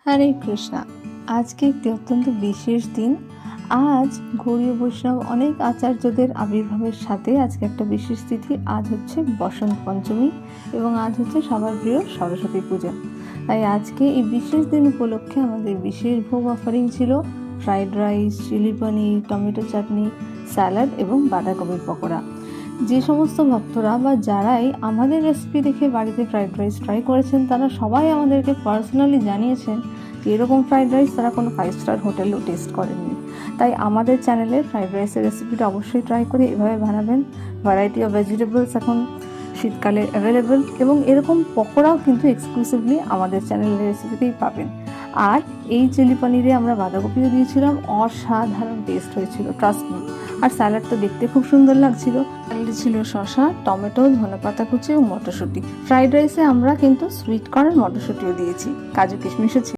হরে কৃষ্ণা। আজকে একটি অত্যন্ত বিশেষ দিন। আজ গৌড়ীয় বৈষ্ণব অনেক আচার্যদের আবির্ভাবের সাথে আজকে একটা বিশেষ তিথি। আজ হচ্ছে বসন্ত পঞ্চমী এবং আজ হচ্ছে সবার প্রিয় সরস্বতী পূজা। তাই আজকে এই বিশেষ দিন উপলক্ষে আমাদের বিশেষ ভোগ অফারিং ছিল ফ্রাইড রাইস, চিলি পনির, টমেটো চাটনি, স্যালাড এবং বাঁধাকপির পকোড়া। যে সমস্ত ভক্তরা বা যারাই আমাদের রেসিপি দেখে বাড়িতে ফ্রাইড রাইস ট্রাই করেছেন, তারা সবাই আমাদেরকে পার্সোনালি জানিয়েছেন যে এরকম ফ্রাইড রাইস তারা কোনো 5 স্টার হোটেলেও টেস্ট করেননি। তাই আমাদের চ্যানেলে ফ্রাইড রাইসের রেসিপিটা অবশ্যই ট্রাই করে এভাবে বানাবেন। ভ্যারাইটি অফ ভেজিটেবলস এখন শীতকালে অ্যাভেলেবেল এবং এরকম পকোড়াও কিন্তু এক্সক্লুসিভলি আমাদের চ্যানেলের রেসিপিতেই পাবেন। আর এই চিলি পনিরে আমরা বাঁধাকপিও দিয়েছিলাম, অসাধারণ টেস্ট হয়েছিল, ট্রাস্ট মি। আর স্যালাড তো দেখতে খুব সুন্দর লাগছিল। স্যালাডে ছিল শসা, টমেটো, ধনেপাতা কুচি ও মটরশুঁটি। ফ্রাইড রাইসে আমরা কিন্তু সুইট কর্ন, মটরশুঁটিও দিয়েছি, কাজু কিশমিশও ছিল।